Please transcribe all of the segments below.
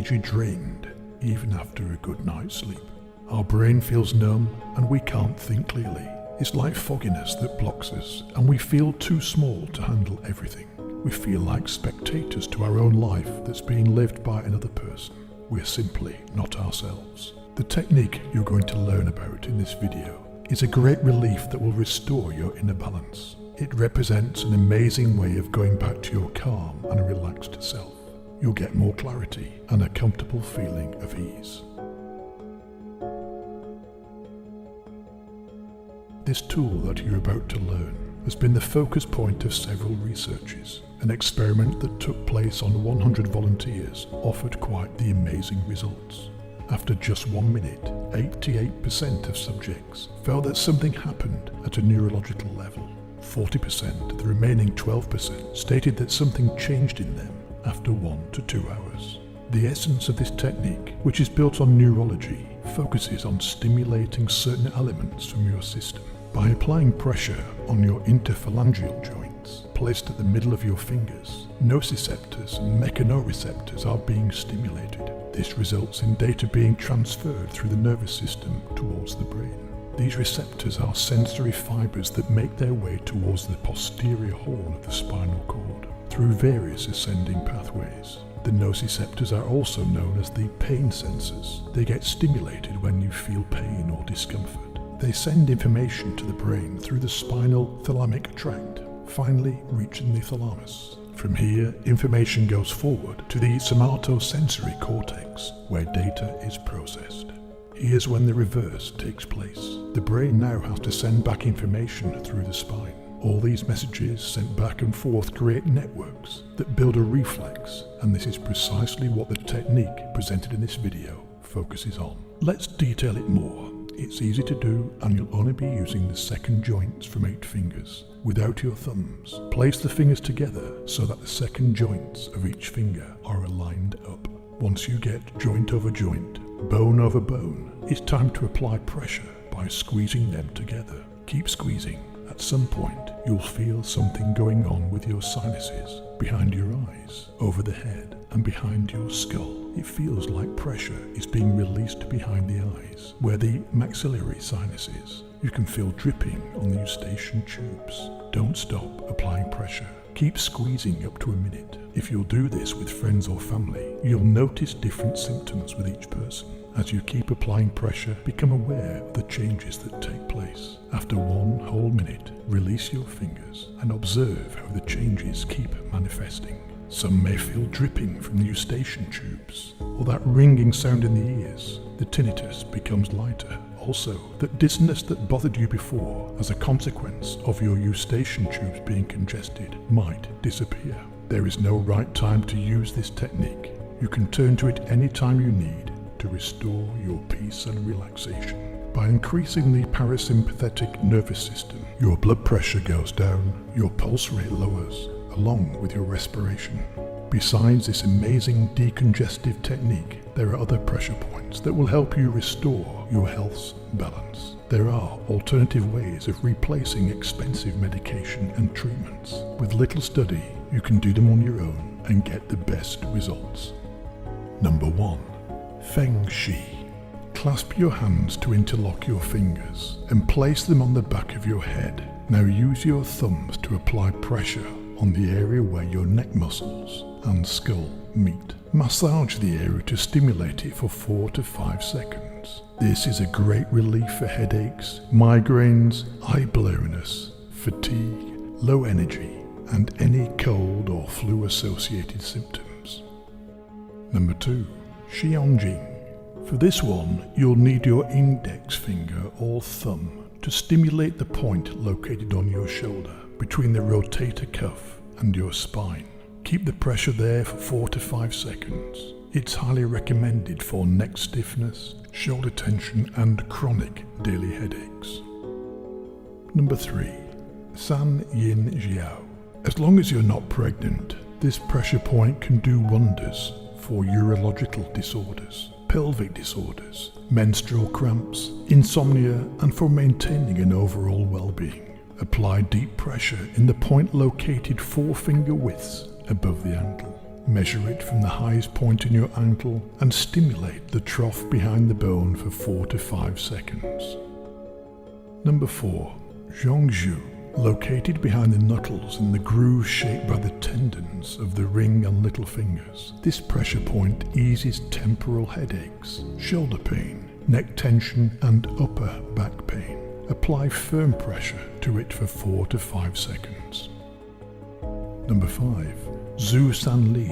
energy drained even after a good night's sleep. Our brain feels numb and we can't think clearly. It's like fogginess that blocks us, and we feel too small to handle everything. We feel like spectators to our own life that's being lived by another person. We're simply not ourselves. The technique you're going to learn about in this video is a great relief that will restore your inner balance. It represents an amazing way of going back to your calm and relaxed self. You'll get more clarity and a comfortable feeling of ease. This tool that you're about to learn has been the focus point of several researches. An experiment that took place on 100 volunteers offered quite the amazing results. After just 1 minute, 88% of subjects felt that something happened at a neurological level. 40% of the remaining 12% stated that something changed in them after 1 to 2 hours. The essence of this technique, which is built on neurology, focuses on stimulating certain elements from your system. By applying pressure on your interphalangeal joints, placed at the middle of your fingers, nociceptors and mechanoreceptors are being stimulated. This results in data being transferred through the nervous system towards the brain. These receptors are sensory fibers that make their way towards the posterior horn of the spinal cord through various ascending pathways. The nociceptors are also known as the pain sensors. They get stimulated when you feel pain or discomfort. They send information to the brain through the spinal thalamic tract, finally reaching the thalamus. From here, information goes forward to the somatosensory cortex, where data is processed. Here's when the reverse takes place. The brain now has to send back information through the spine. All these messages sent back and forth create networks that build a reflex, and this is precisely what the technique presented in this video focuses on. Let's detail it more. It's easy to do, and you'll only be using the second joints from 8 fingers, without your thumbs. Place the fingers together so that the second joints of each finger are aligned up. Once you get joint over joint, bone over bone, it's time to apply pressure by squeezing them together. Keep squeezing. At some point, you'll feel something going on with your sinuses, behind your eyes, over the head, and behind your skull. It feels like pressure is being released behind the eyes, where the maxillary sinus is. You can feel dripping on the eustachian tubes. Don't stop applying pressure. Keep squeezing up to a minute. If you'll do this with friends or family, you'll notice different symptoms with each person. As you keep applying pressure, become aware of the changes that take place. After 1 whole minute, release your fingers and observe how the changes keep manifesting. Some may feel dripping from the eustachian tubes, or that ringing sound in the ears. The tinnitus becomes lighter. Also, that dizziness that bothered you before as a consequence of your eustachian tubes being congested might disappear. There is no right time to use this technique. You can turn to it any time you need to restore your peace and relaxation. By increasing the parasympathetic nervous system, your blood pressure goes down, your pulse rate lowers, along with your respiration. Besides this amazing decongestive technique, there are other pressure points that will help you restore your health's balance. There are alternative ways of replacing expensive medication and treatments. With little study, you can do them on your own and get the best results. Number 1. Feng Shui. Clasp your hands to interlock your fingers and place them on the back of your head. Now use your thumbs to apply pressure on the area where your neck muscles and skull meet. Massage the area to stimulate it for 4 to 5 seconds. This is a great relief for headaches, migraines, eye blurriness, fatigue, low energy, and any cold or flu associated symptoms. Number 2. Xiangjing. For this one, you'll need your index finger or thumb to stimulate the point located on your shoulder between the rotator cuff and your spine. Keep the pressure there for 4 to 5 seconds. It's highly recommended for neck stiffness, shoulder tension, and chronic daily headaches. Number 3. San Yin Jiao. As long as you're not pregnant, this pressure point can do wonders for urological disorders, pelvic disorders, menstrual cramps, insomnia, and for maintaining an overall well-being. Apply deep pressure in the point located 4 finger widths above the ankle. Measure it from the highest point in your ankle and stimulate the trough behind the bone for 4 to 5 seconds. Number 4. Zhongzhu. Located behind the knuckles in the groove shaped by the tendons of the ring and little fingers, this pressure point eases temporal headaches, shoulder pain, neck tension and upper back pain. Apply firm pressure to it for 4 to 5 seconds. Number 5. Zhu San Li.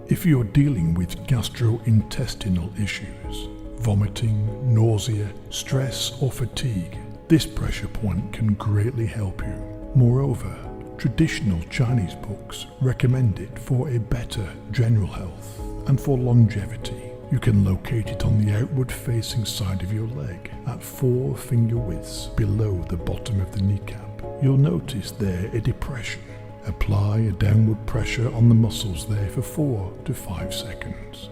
If you're dealing with gastrointestinal issues, vomiting, nausea, stress or fatigue, this pressure point can greatly help you. Moreover, traditional Chinese books recommend it for a better general health and for longevity. You can locate it on the outward facing side of your leg at 4 finger widths below the bottom of the kneecap. You'll notice there a depression. Apply a downward pressure on the muscles there for 4 to 5 seconds.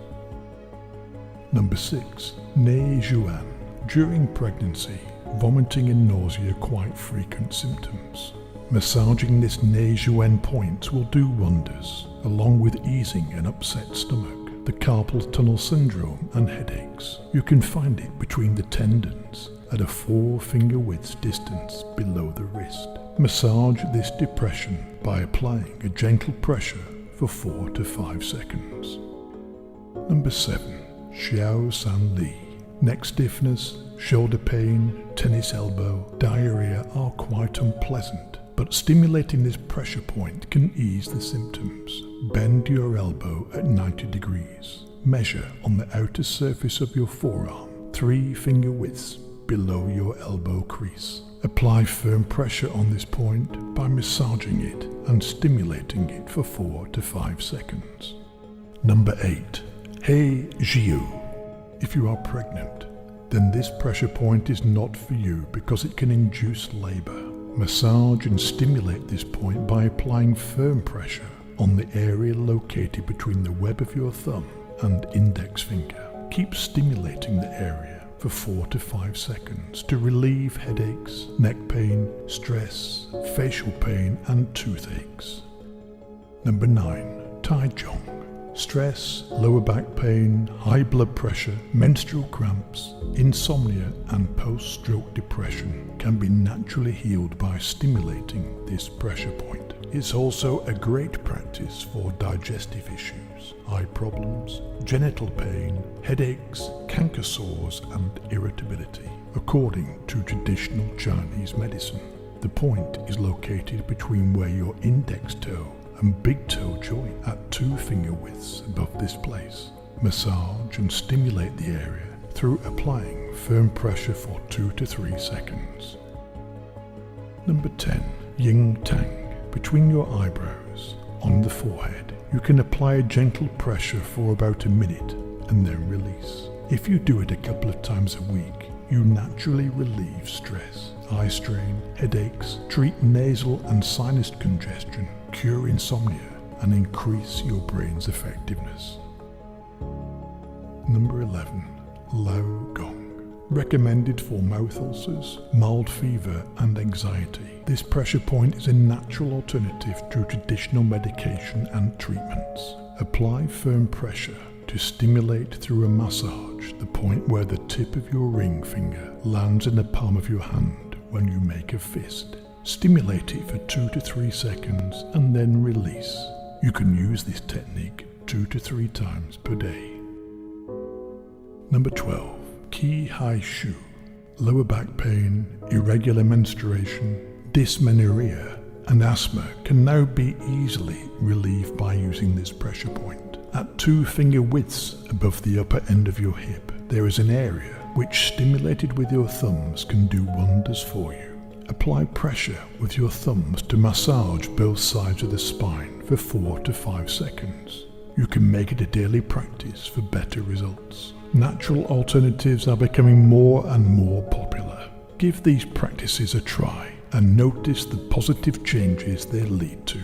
Number 6. Nei Zhuan. During pregnancy, vomiting and nausea are quite frequent symptoms. Massaging this Nei Zhuan point will do wonders, along with easing an upset stomach, the carpal tunnel syndrome and headaches. You can find it between the tendons at a 4 finger width distance below the wrist. Massage this depression by applying a gentle pressure for 4 to 5 seconds. Number 7. Xiao San Li. Neck stiffness, shoulder pain, tennis elbow, diarrhea are quite unpleasant, but stimulating this pressure point can ease the symptoms. Bend your elbow at 90 degrees. Measure on the outer surface of your forearm, 3 finger widths below your elbow crease. Apply firm pressure on this point by massaging it and stimulating it for 4 to 5 seconds. Number 8. He Jiu. If you are pregnant, then this pressure point is not for you because it can induce labor. Massage and stimulate this point by applying firm pressure on the area located between the web of your thumb and index finger. Keep stimulating the area for 4 to 5 seconds to relieve headaches, neck pain, stress, facial pain and toothaches. Number 9. Taichung. Stress, lower back pain, high blood pressure, menstrual cramps, insomnia and post-stroke depression can be naturally healed by stimulating this pressure point. It's also a great practice for digestive issues, eye problems, genital pain, headaches, canker sores and irritability. According to traditional Chinese medicine, the point is located between where your index toe and big toe join at 2 finger widths above this place. Massage and stimulate the area through applying firm pressure for 2 to 3 seconds. Number 10. Yin Tang. Between your eyebrows, on the forehead, you can apply a gentle pressure for about a minute and then release. If you do it a couple of times a week, you naturally relieve stress, eye strain, headaches, treat nasal and sinus congestion, cure insomnia, and increase your brain's effectiveness. Number 11. Lao Gong. Recommended for mouth ulcers, mild fever and anxiety. This pressure point is a natural alternative to traditional medication and treatments. Apply firm pressure to stimulate through a massage the point where the tip of your ring finger lands in the palm of your hand when you make a fist. Stimulate it for 2 to 3 seconds and then release. You can use this technique 2 to 3 times per day. Number 12. Qi Hai Shu. Lower back pain, irregular menstruation, dysmenorrhea and asthma can now be easily relieved by using this pressure point. At 2 finger widths above the upper end of your hip, there is an area which, stimulated with your thumbs, can do wonders for you. Apply pressure with your thumbs to massage both sides of the spine for 4 to 5 seconds. You can make it a daily practice for better results. Natural alternatives are becoming more and more popular. Give these practices a try and notice the positive changes they lead to.